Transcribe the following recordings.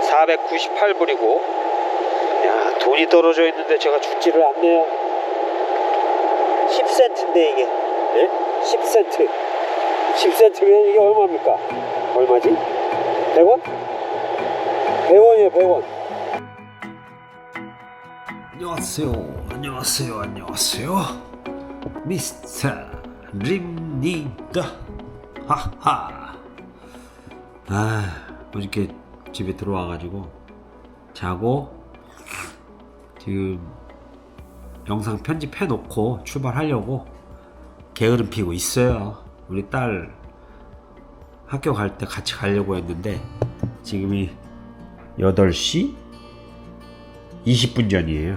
498불이고, 야, 돈이 떨어져 있는데 제가 죽지를 않네요. 10센트인데 이게, 네? 10센트. 10센트면 이게 얼마입니까? 얼마지? 100원? 100원이에요, 100원. 안녕하세요. 미스터 림니다. 하하. 어저께 집에 들어와가지고 자고 지금 영상 편집해놓고 출발하려고 게으름 피고 있어요. 우리 딸 학교 갈 때 같이 가려고 했는데 지금이 8시 20분 전이에요.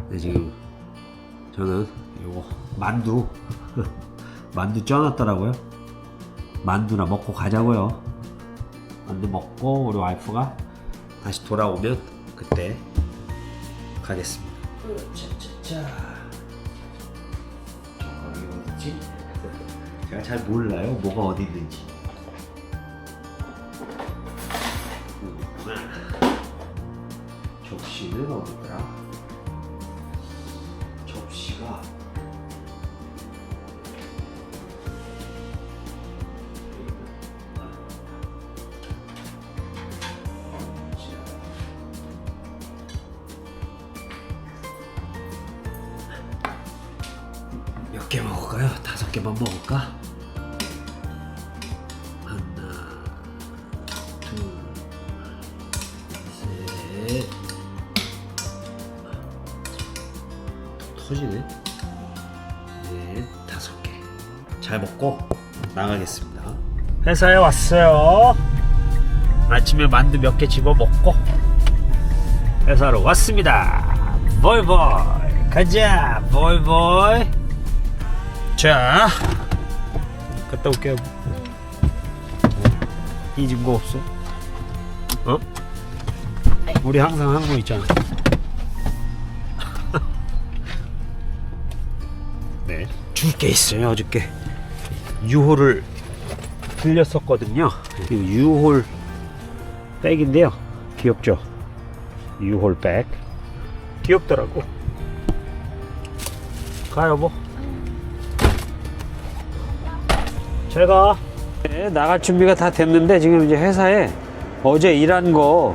네, 지금 저는 요거 만두 쪄놨더라고요. 만두나 먹고 가자고요. 만두 먹고 우리 와이프가 다시 돌아오면 그때 가겠습니다. 짜짜짜. 여기 어디지? 제가 잘 몰라요. 뭐가 어디 있는지. 접시는 어디더라? 접시가 몇 개 먹을까요? 5개만 먹을까? 하나, 둘, 셋. 터지네. 넷, 5개. 잘 먹고 나가겠습니다. 회사에 왔어요. 아침에 만두 몇 개 집어 먹고 회사로 왔습니다. 보이보이 가자. 보이보이. 자, 갔다 올게요. 잊은 거 없어? 어? 우리 항상 한 거 있잖아. 네, 줄 게 있어요. 어저께 유홀을 들렸었거든요. 이 유홀 백인데요. 귀엽죠? 유홀 백 귀엽더라고. 가 여보. 제가 네, 나갈 준비가 다 됐는데 지금 이제 회사에 어제 일한 거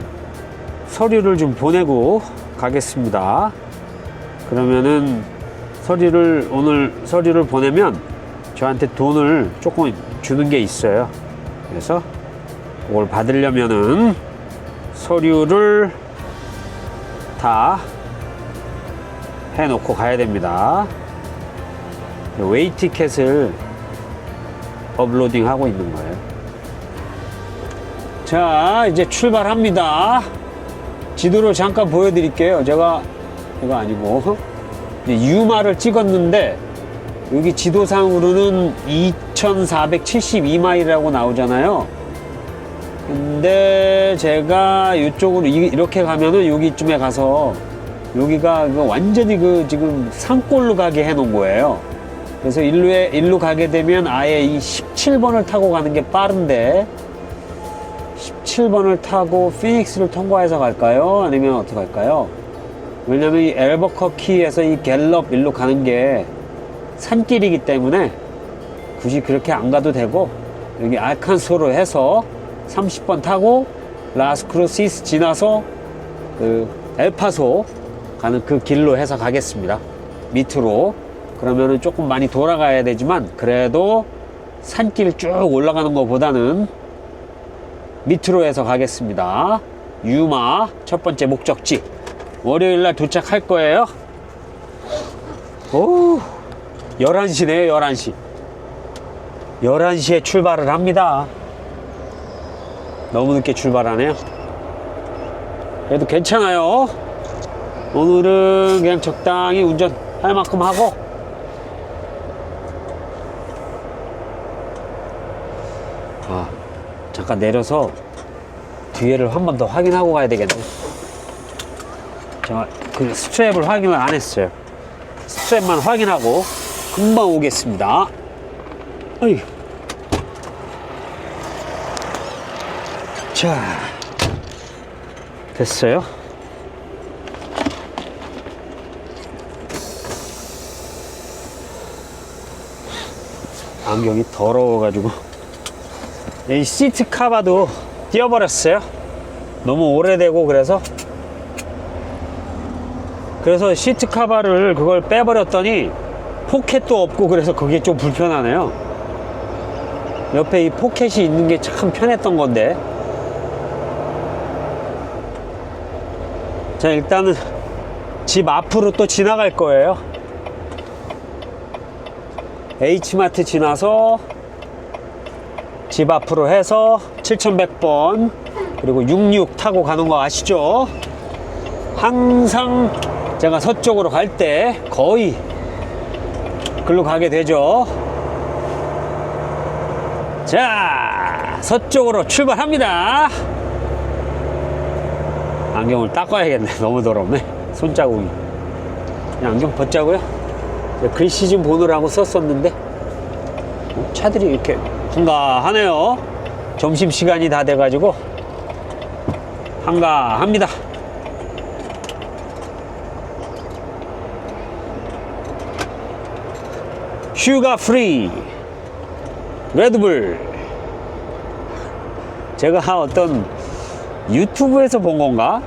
서류를 좀 보내고 가겠습니다. 그러면은 오늘 서류를 보내면 저한테 돈을 조금 주는 게 있어요. 그래서 그걸 받으려면은 서류를 다 해놓고 가야 됩니다. 웨이 티켓을 업로딩 하고 있는 거예요. 자, 이제 출발합니다. 지도를 잠깐 보여드릴게요. 제가 이거 아니고 유마를 찍었는데 여기 지도상으로는 2472마일이라고 나오잖아요. 근데 제가 이쪽으로 이렇게 가면은 여기쯤에 가서 여기가 완전히 지금 산골로 가게 해 놓은 거예요. 그래서 일로 가게 되면 아예 이 17번을 타고 가는 게 빠른데 17번을 타고 피닉스를 통과해서 갈까요? 아니면 어떻게 갈까요? 왜냐면 이 앨버커키에서 이 갤럽 일로 가는 게 산길이기 때문에 굳이 그렇게 안 가도 되고 여기 알칸소로 해서 30번 타고 라스크루시스 지나서 그 엘파소 가는 그 길로 해서 가겠습니다. 밑으로. 그러면은 조금 많이 돌아가야 되지만 그래도 산길 쭉 올라가는 것보다는 밑으로 해서 가겠습니다. 유마 첫 번째 목적지 월요일날 도착할 거예요. 오, 11시네요. 11시 11시에 출발을 합니다. 너무 늦게 출발하네요. 그래도 괜찮아요. 오늘은 그냥 적당히 운전할 만큼 하고 잠깐 내려서 뒤에를 한 번 더 확인하고 가야 되겠네. 제가 그 스트랩을 확인을 안 했어요. 스트랩만 확인하고 금방 오겠습니다. 어이. 자, 됐어요. 안경이 더러워가지고 이 시트 카바도 띄워버렸어요. 너무 오래되고 그래서 시트 카바를 그걸 빼버렸더니 포켓도 없고 그래서 그게 좀 불편하네요. 옆에 이 포켓이 있는 게 참 편했던 건데. 자, 일단은 집 앞으로 또 지나갈 거예요. H마트 지나서 집 앞으로 해서 7100번 그리고 66 타고 가는 거 아시죠? 항상 제가 서쪽으로 갈 때 거의 글로 가게 되죠. 자, 서쪽으로 출발합니다. 안경을 닦아야겠네. 너무 더럽네. 손자국이. 그냥 안경 벗자고요. 글씨 좀 보느라고 썼었는데 차들이 이렇게 한가하네요. 점심시간이 다 돼가지고 한가합니다. 슈가 프리 레드불. 제가 어떤 유튜브에서 본 건가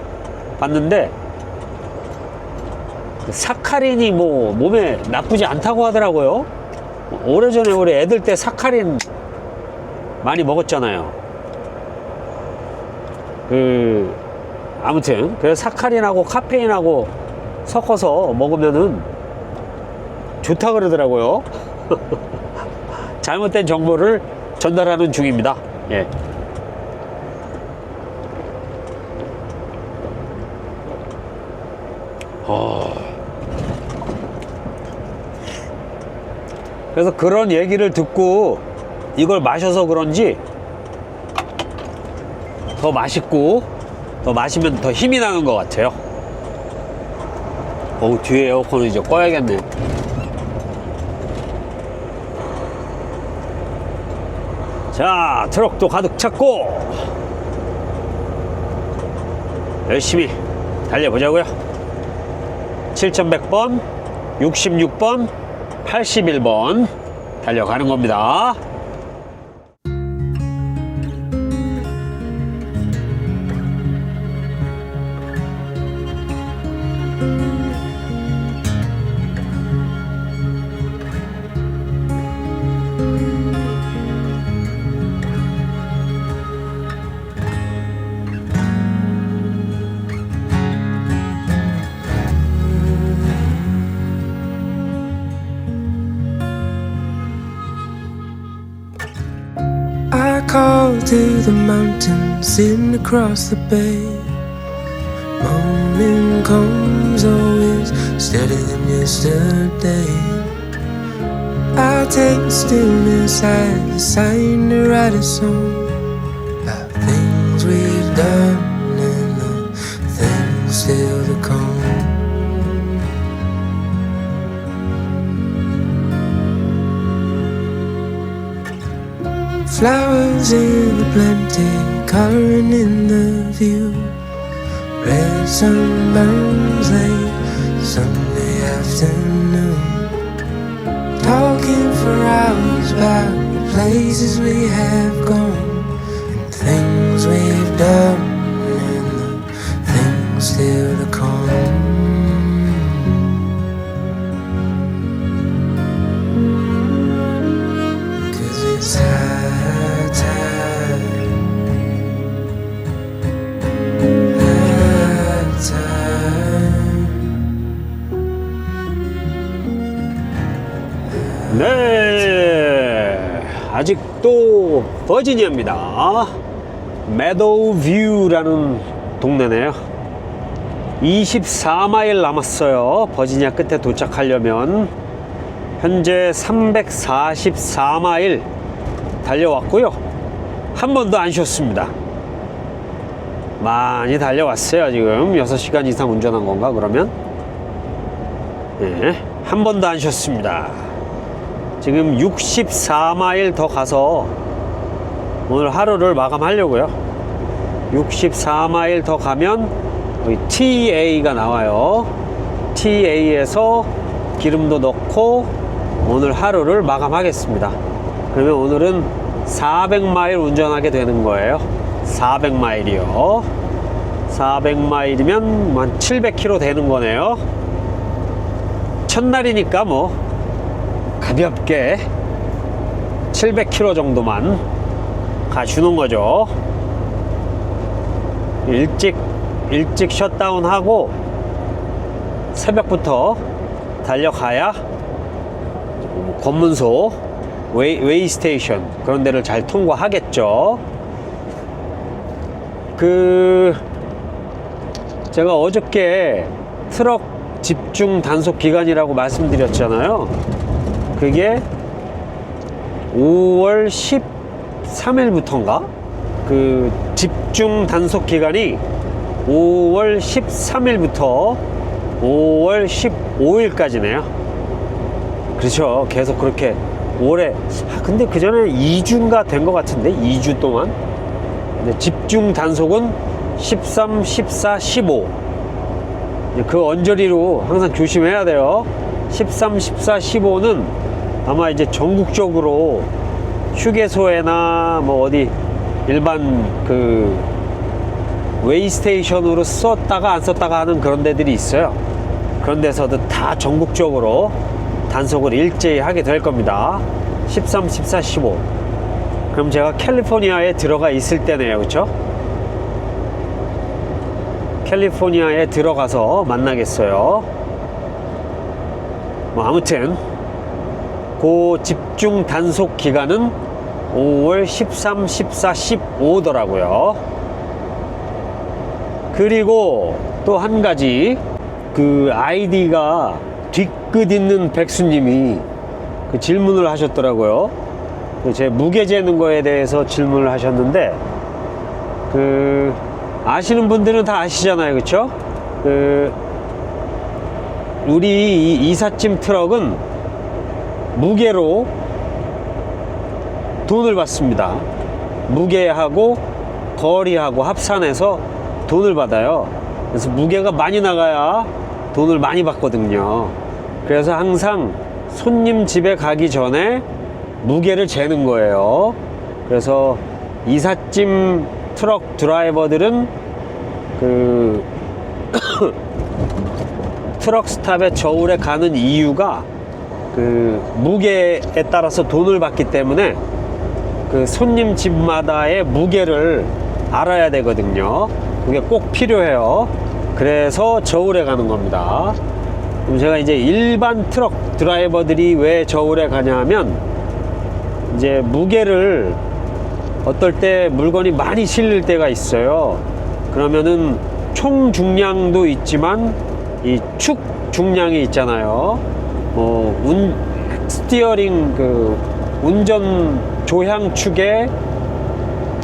봤는데 사카린이 뭐 몸에 나쁘지 않다고 하더라고요. 오래전에 우리 애들 때 사카린 많이 먹었잖아요. 아무튼 그래서 사카린하고 카페인하고 섞어서 먹으면은 좋다 그러더라고요. 잘못된 정보를 전달하는 중입니다. 예. 그래서 그런 얘기를 듣고 이걸 마셔서 그런지 더 맛있고 더 마시면 더 힘이 나는 것 같아요. 뒤에 에어컨을 이제 꺼야겠네. 자, 트럭도 가득 찼고 열심히 달려보자고요. 7100번 66번 81번 달려가는 겁니다. Call to the mountains sitting across the bay. Morning comes always steadier than yesterday. I'll take the stillness as a sign to write a song about things we've done and the things still to come. Flowers in the plenty, coloring in the view. Red sunburns late Sunday afternoon. Talking for hours about the places we have gone and things we've done and the things still to come. It's high tide, high tide. 네, 아직도 버지니아입니다. 메도우 뷰라는 동네네요. 24마일 남았어요. 버지니아 끝에 도착하려면. 현재 344마일 달려왔고요. 한 번도 안 쉬었습니다. 많이 달려왔어요. 지금 6시간 이상 운전한 건가 그러면? 네, 한 번도 안 쉬었습니다. 지금 64마일 더 가서 오늘 하루를 마감하려고요. 64마일 더 가면 여기 TA가 나와요. TA에서 기름도 넣고 오늘 하루를 마감하겠습니다. 그러면 오늘은 400마일 운전하게 되는 거예요. 400마일이요. 400마일이면 한 700km 되는 거네요. 첫날이니까 뭐 가볍게 700km 정도만 가주는 거죠. 일찍 셧다운하고 새벽부터 달려가야 검문소, 웨이 스테이션 그런 데를 잘 통과하겠죠. 제가 어저께 트럭 집중 단속 기간이라고 말씀드렸잖아요. 그게 5월 13일부터인가? 그 집중 단속 기간이 5월 13일부터 5월 15일까지네요. 그렇죠. 계속 그렇게 올해, 근데 그 전에 2주인가 된 것 같은데, 2주 동안. 근데 집중 단속은 13, 14, 15. 그 언저리로 항상 조심해야 돼요. 13, 14, 15는 아마 이제 전국적으로 휴게소에나 뭐 어디 일반 그 웨이 스테이션으로 썼다가 안 썼다가 하는 그런 데들이 있어요. 그런 데서도 다 전국적으로 단속을 일제히 하게 될 겁니다. 13, 14, 15. 그럼 제가 캘리포니아에 들어가 있을 때네요. 그쵸? 캘리포니아에 들어가서 만나겠어요. 뭐 아무튼 그 집중 단속 기간은 5월 13, 14, 15더라고요. 그리고 또 한 가지, 그 아이디가 뒤끝 있는 백수님이 그 질문을 하셨더라고요. 제 무게 재는 거에 대해서 질문을 하셨는데, 아시는 분들은 다 아시잖아요. 그쵸? 우리 이 이삿짐 트럭은 무게로 돈을 받습니다. 무게하고 거리하고 합산해서 돈을 받아요. 그래서 무게가 많이 나가야 돈을 많이 받거든요. 그래서 항상 손님 집에 가기 전에 무게를 재는 거예요. 그래서 이삿짐 트럭 드라이버들은 트럭 스탑에 저울에 가는 이유가 무게에 따라서 돈을 받기 때문에 손님 집마다의 무게를 알아야 되거든요. 그게 꼭 필요해요. 그래서 저울에 가는 겁니다. 그럼 제가 이제 일반 트럭 드라이버들이 왜 저울에 가냐 하면, 이제 무게를 어떨 때 물건이 많이 실릴 때가 있어요. 그러면은 총 중량도 있지만 이 축 중량이 있잖아요. 스티어링 운전 조향축에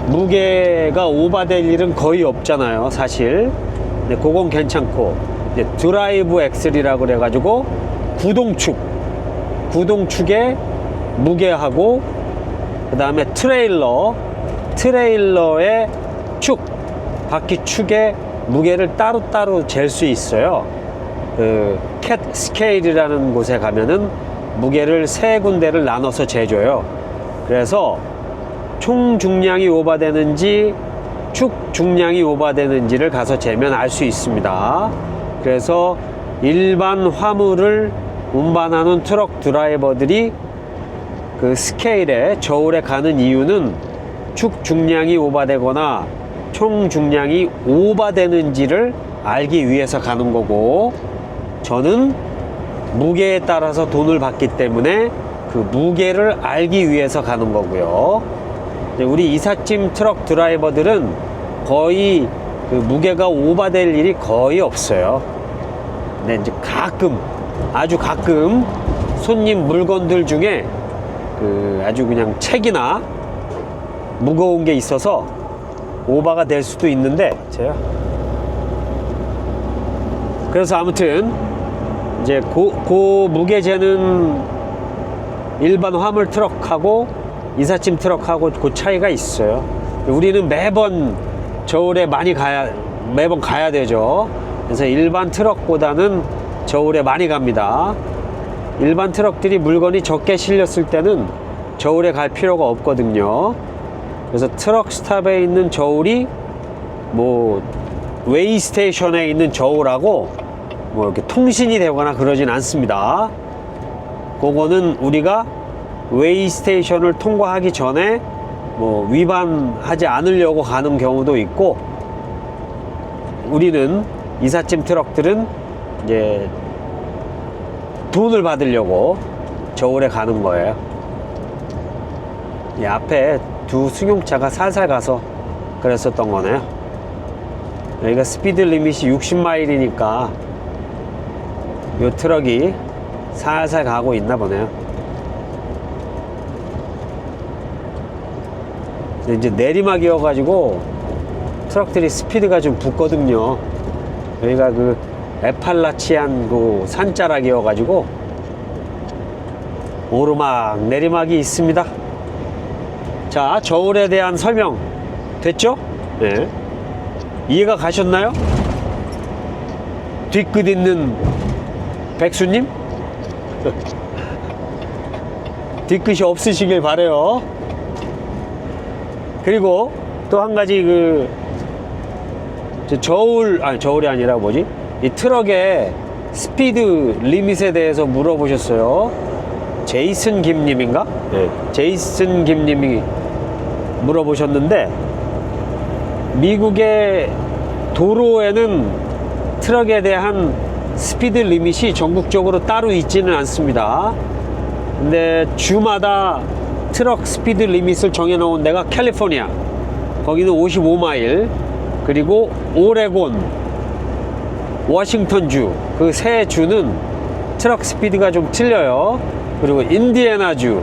무게가 오버될 일은 거의 없잖아요, 사실. 근데 그건 괜찮고, 이제 드라이브 엑셀이라고 그래가지고 구동축에 무게하고, 그 다음에 트레일러의 바퀴 축에 무게를 따로따로 잴 수 있어요. 캣 스케일이라는 곳에 가면은 무게를 세 군데를 나눠서 재줘요. 그래서 총 중량이 오버되는지 축 중량이 오버되는지를 가서 재면 알 수 있습니다. 그래서 일반 화물을 운반하는 트럭 드라이버들이 스케일에 저울에 가는 이유는 축 중량이 오버되거나 총 중량이 오버되는지를 알기 위해서 가는 거고, 저는 무게에 따라서 돈을 받기 때문에 그 무게를 알기 위해서 가는 거고요. 우리 이삿짐 트럭 드라이버들은 거의 무게가 오버될 일이 거의 없어요. 근데 이제 아주 가끔 손님 물건들 중에 아주 그냥 책이나 무거운 게 있어서 오버가 될 수도 있는데, 그래서 아무튼 이제 그 무게 재는 일반 화물 트럭하고 이삿짐 트럭하고 그 차이가 있어요. 우리는 매번 저울에 많이 매번 가야 되죠. 그래서 일반 트럭보다는 저울에 많이 갑니다. 일반 트럭들이 물건이 적게 실렸을 때는 저울에 갈 필요가 없거든요. 그래서 트럭 스탑에 있는 저울이 뭐 웨이 스테이션에 있는 저울하고 뭐 이렇게 통신이 되거나 그러진 않습니다. 그거는 우리가 웨이 스테이션을 통과하기 전에 뭐 위반하지 않으려고 가는 경우도 있고, 우리는 이삿짐 트럭들은 이제 돈을 받으려고 저울에 가는 거예요. 이 앞에 두 승용차가 살살 가서 그랬었던 거네요. 여기가 스피드 리밋이 60마일이니까 요 트럭이 살살 가고 있나 보네요. 이제 내리막이어가지고 트럭들이 스피드가 좀 붙거든요. 여기가 그 에팔라치안 그 산자락이어가지고 오르막 내리막이 있습니다. 자, 저울에 대한 설명 됐죠? 네. 이해가 가셨나요? 뒤끝 있는 백수님? 뒤끝이 없으시길 바래요. 그리고 또 한 가지 저울이 아니라 뭐지? 이 트럭의 스피드 리밋에 대해서 물어보셨어요. 제이슨 김님인가? 네. 제이슨 김님이 물어보셨는데, 미국의 도로에는 트럭에 대한 스피드 리밋이 전국적으로 따로 있지는 않습니다. 근데 주마다 트럭 스피드 리밋을 정해놓은 데가 캘리포니아, 거기는 55마일, 그리고 오레곤, 워싱턴주, 그 세 주는 트럭 스피드가 좀 틀려요. 그리고 인디애나주,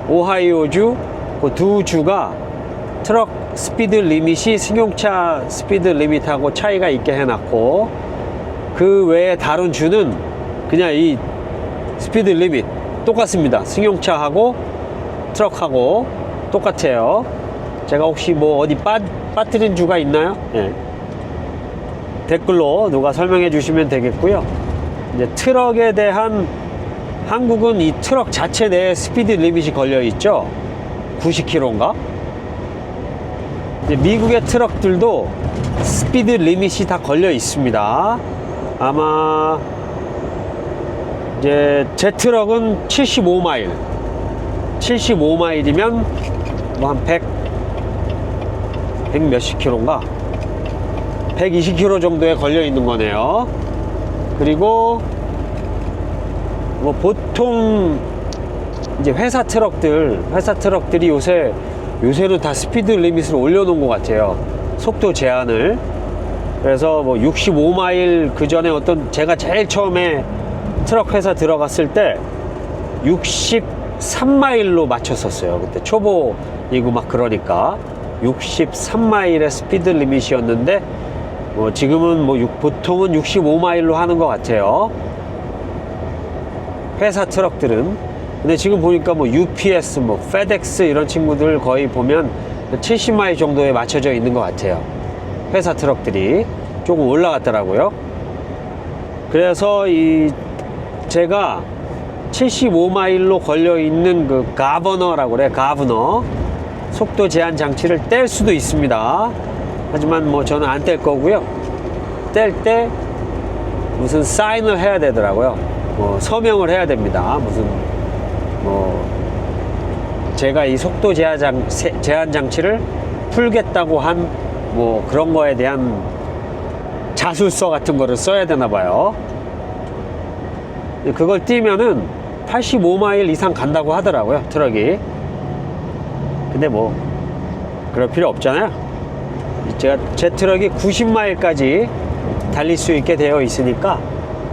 오하이오주, 그 두 주가 트럭 스피드 리밋이 승용차 스피드 리밋하고 차이가 있게 해놨고, 그 외에 다른 주는 그냥 이 스피드 리밋 똑같습니다. 승용차하고 트럭하고 똑같아요. 제가 혹시 뭐 어디 빠뜨린 주가 있나요? 예. 댓글로 누가 설명해 주시면 되겠고요. 이제 트럭에 대한, 한국은 이 트럭 자체 내에 스피드 리밋이 걸려 있죠. 90km인가? 미국의 트럭들도 스피드 리밋이 다 걸려 있습니다. 아마 이제 제 트럭은 75마일, 75마일이면 뭐 한 100 몇십 킬로인가? 120km 정도에 걸려 있는 거네요. 그리고 뭐 보통 이제 회사 트럭들이 요새는 다 스피드 리밋을 올려놓은 것 같아요. 속도 제한을. 그래서 뭐 65마일, 그 전에 제가 제일 처음에 트럭 회사 들어갔을 때 63마일로 맞췄었어요. 그때 초보이고 막 그러니까 63마일의 스피드 리밋이었는데, 뭐 지금은 뭐 보통은 65마일로 하는 것 같아요. 회사 트럭들은. 근데 지금 보니까 뭐 UPS, 뭐 FedEx 이런 친구들 거의 보면 70마일 정도에 맞춰져 있는 것 같아요. 회사 트럭들이 조금 올라갔더라고요. 그래서 제가 75마일로 걸려 있는 그 가버너라고 그래, 가버너 속도 제한 장치를 뗄 수도 있습니다. 하지만 뭐 저는 안 뗄 거고요. 뗄 때 무슨 사인을 해야 되더라고요. 뭐 서명을 해야 됩니다. 무슨 뭐 제가 이 속도 제한 장치를 풀겠다고 한 뭐 그런 거에 대한 자술서 같은 거를 써야 되나 봐요. 그걸 띄면은 85마일 이상 간다고 하더라고요, 트럭이. 근데 뭐 그럴 필요 없잖아요. 제 트럭이 90마일까지 달릴 수 있게 되어 있으니까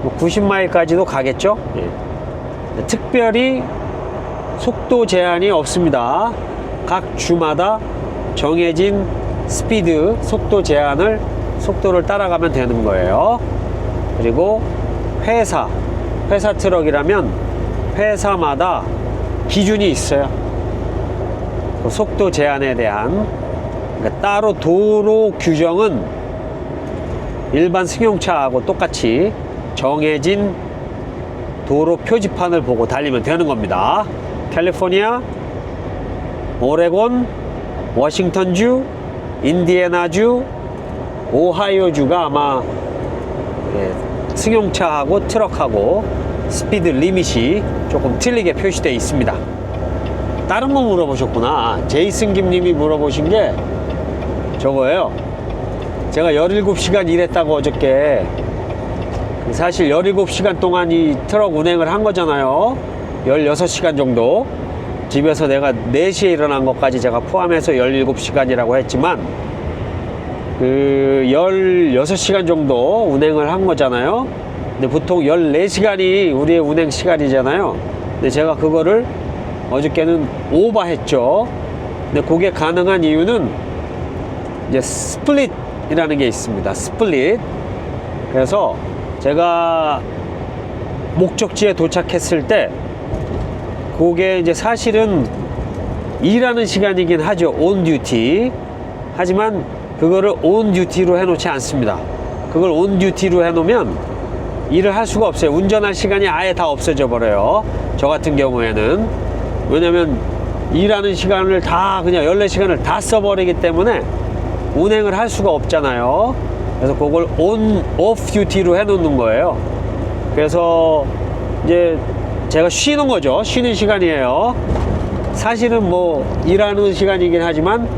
뭐 90마일까지도 가겠죠. 예. 특별히 속도 제한이 없습니다. 각 주마다 정해진 스피드, 속도 제한을, 속도를 따라가면 되는 거예요. 그리고 회사 트럭이라면 회사마다 기준이 있어요. 그 속도 제한에 대한 그러니까 따로 도로 규정은 일반 승용차하고 똑같이 정해진 도로 표지판을 보고 달리면 되는 겁니다. 캘리포니아, 오레곤, 워싱턴주, 인디애나주, 오하이오주가 아마 승용차하고 트럭하고 스피드 리밋이 조금 틀리게 표시되어 있습니다. 다른 거 물어보셨구나. 제이슨 김님이 물어보신 게 저거예요. 제가 17시간 일했다고 어저께. 사실 17시간 동안 이 트럭 운행을 한 거잖아요. 16시간 정도. 집에서 내가 4시에 일어난 것까지 제가 포함해서 17시간이라고 했지만 그 16시간 정도 운행을 한 거잖아요. 근데 보통 14시간이 우리의 운행 시간이잖아요. 근데 제가 그거를 어저께는 오버했죠. 근데 그게 가능한 이유는 이제 스플릿이라는 게 있습니다. 스플릿. 그래서 제가 목적지에 도착했을 때 그게 이제 사실은 일하는 시간이긴 하죠. 온 듀티. 하지만 그거를 온 듀티로 해놓지 않습니다. 그걸 온 듀티로 해놓으면 일을 할 수가 없어요. 운전할 시간이 아예 다 없어져 버려요. 저 같은 경우에는. 왜냐면 일하는 시간을 다 그냥 14시간을 다 써버리기 때문에 운행을 할 수가 없잖아요. 그래서 그걸 온, 오프 듀티로 해놓는 거예요. 그래서 이제 제가 쉬는 거죠. 쉬는 시간이에요. 사실은 뭐 일하는 시간이긴 하지만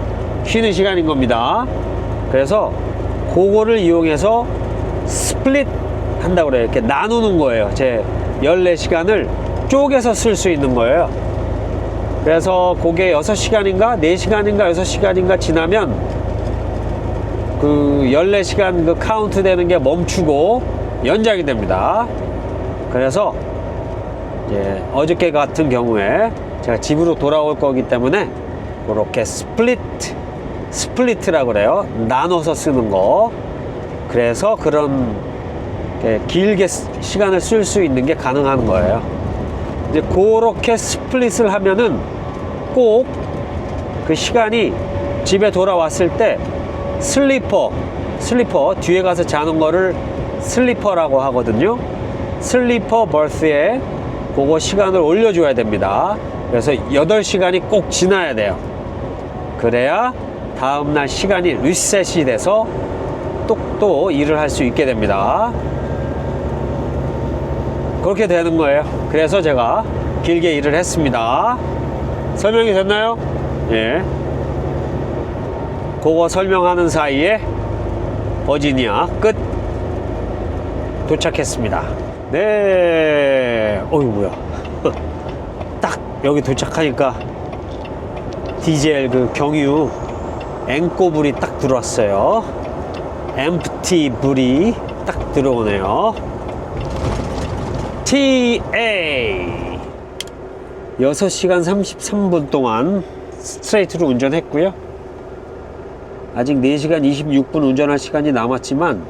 쉬는 시간인 겁니다. 그래서 그거를 이용해서 스플릿 한다고 그래요. 이렇게 나누는 거예요. 제 14시간을 쪼개서 쓸 수 있는 거예요. 그래서 그게 6시간인가 4시간인가 6시간인가 지나면 그 14시간 그 카운트 되는 게 멈추고 연장이 됩니다. 그래서 이제 어저께 같은 경우에 제가 집으로 돌아올 거기 때문에 그렇게 스플리트라고 그래요. 나눠서 쓰는 거. 그래서 그런 길게 시간을 쓸 수 있는 게 가능한 거예요. 이제 그렇게 스플릿을 하면은 꼭 그 시간이 집에 돌아왔을 때 슬리퍼 뒤에 가서 자는 거를 슬리퍼라고 하거든요. 슬리퍼 버스에 그거 시간을 올려줘야 됩니다. 그래서 8시간이 꼭 지나야 돼요. 그래야 다음날 시간이 리셋이 돼서 또 일을 할 수 있게 됩니다. 그렇게 되는 거예요. 그래서 제가 길게 일을 했습니다. 설명이 됐나요? 예. 그거 설명하는 사이에 버지니아 끝 도착했습니다. 네. 어이 뭐야. 딱 여기 도착하니까 디젤 그 경유 앵꼬불이 딱 들어왔어요. 엠프티 불이 딱 들어오네요. TA 6시간 33분 동안 스트레이트로 운전했고요. 아직 4시간 26분 운전할 시간이 남았지만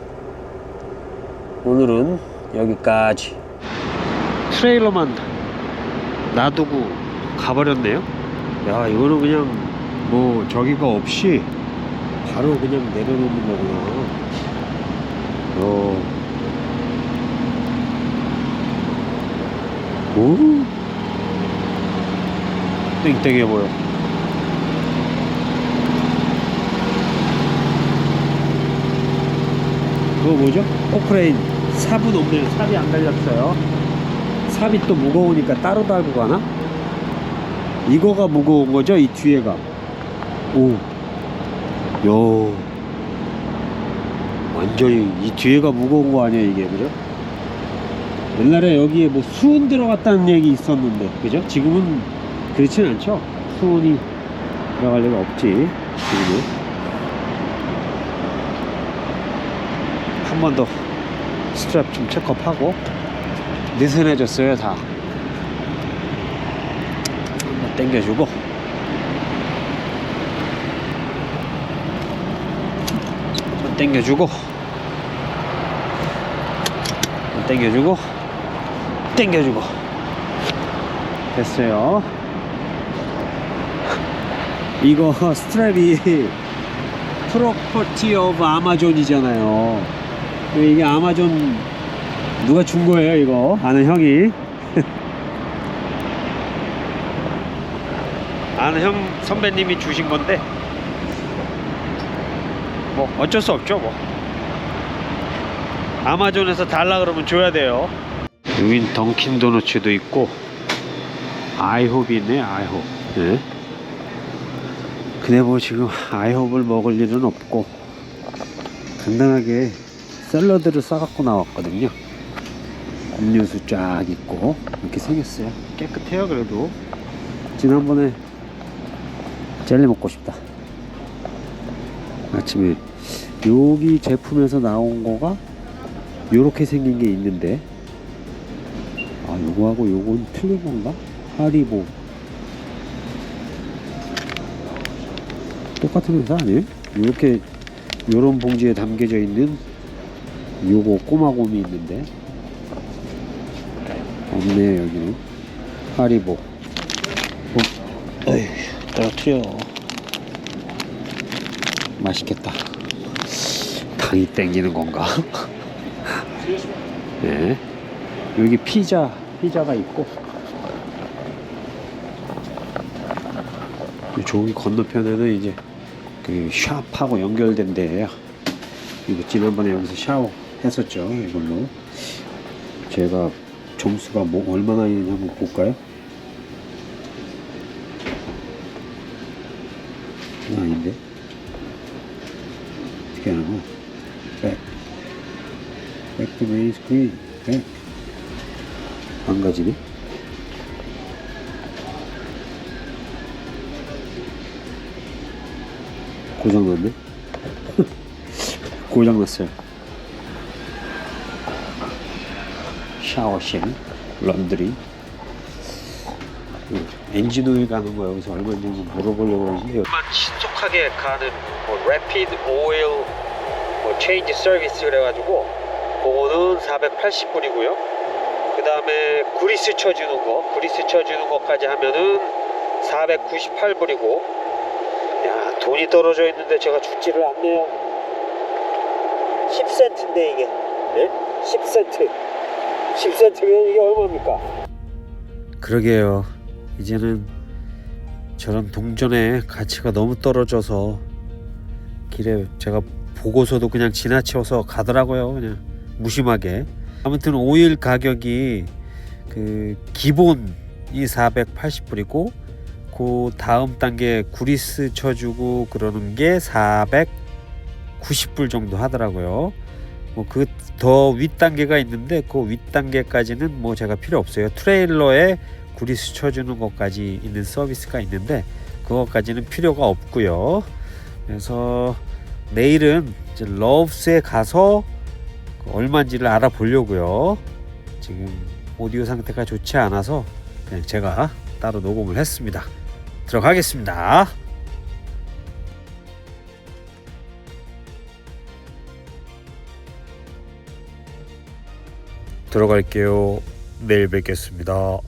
오늘은 여기까지. 트레일러만 놔두고 가버렸네요. 야, 이거는 그냥 뭐 저기가 없이 바로 그냥 내려놓는 거구나. 오, 땡땡해 보여. 그거 뭐죠? 포크레인 삽은 없네요. 삽이 안 달렸어요. 삽이 또 무거우니까 따로 달고 가나? 이거가 무거운 거죠? 이 뒤에가. 오, 요, 완전히 이 뒤에가 무거운 거 아니야 이게, 그죠? 옛날에 여기에 뭐 수은 들어갔다는 얘기 있었는데, 그죠? 지금은 그렇진 않죠? 수은이 들어갈 리가 없지, 지금은. 한 번 더 스트랩 좀 체크업하고. 느슨해졌어요 다. 한번 당겨주고, 좀 당겨주고, 좀 당겨주고, 당겨주고. 됐어요. 이거 스트랩이 프로퍼티 오브 아마존이잖아요. 이게 아마존 누가 준 거예요, 이거? 아는 형이. 아는 형 선배님이 주신 건데 뭐 어쩔 수 없죠, 뭐. 아마존에서 달라 그러면 줘야 돼요. 여긴 던킨 도너츠도 있고 아이홉이 있네, 아이홉. 네. 근데 뭐 지금 아이홉을 먹을 일은 없고 간단하게 샐러드를 싸갖고 나왔거든요. 음료수 쫙 있고 이렇게 생겼어요. 깨끗해요. 그래도 지난번에 젤리 먹고 싶다. 아침에 여기 제품에서 나온 거가 요렇게 생긴 게 있는데, 아 요거하고 요건 틀린 건가? 하리보 똑같은 회사 아니에요? 이렇게 요런 봉지에 담겨져 있는 요거 꼬마곰이 있는데 없네요. 여기는 하리보. 어휴, 떨어뜨려. 맛있겠다. 당이 땡기는 건가? 네. 여기 피자가 있고, 저기 건너편에는 이제 그 샵하고 연결된 데예요. 이거 지난번에 여기서 샤워 했었죠. 이걸로 제가 점수가 뭐 얼마나 있는지 한번 볼까요? 아닌데 어떻게 하는 거야? Back to main screen. Back. 안 가지네. 고장났네. 고장났어요. 샤워실, 런드리. 엔진 오일 가는 거 여기서 얼마인지 물어보려고 하는데요. 신속하게 가는 뭐 래피드 오일 뭐 체인지 서비스 그래가지고 그거는 480불이고요. 그 다음에 그리스 쳐주는 거까지 하면은 498불이고. 야, 돈이 떨어져 있는데 제가 죽지를 않네요. 10센트인데 이게, 네? 10센트 10센트면 이게 얼마입니까? 그러게요. 이제는 저런 동전의 가치가 너무 떨어져서 길에 제가 보고서도 그냥 지나쳐서 가더라고요. 그냥 무심하게. 아무튼 오일 가격이 그 기본이 480불이고 그 다음 단계 구리스 쳐주고 그러는 게 490불 정도 하더라고요. 뭐 그 더 윗단계가 있는데 그 윗단계까지는 뭐 제가 필요 없어요. 트레일러에 구리스 쳐주는 것까지 있는 서비스가 있는데 그것까지는 필요가 없고요. 그래서 내일은 이제 러브스에 가서 얼마인지를 알아보려고요. 지금 오디오 상태가 좋지 않아서 그냥 제가 따로 녹음을 했습니다. 들어가겠습니다. 들어갈게요. 내일 뵙겠습니다.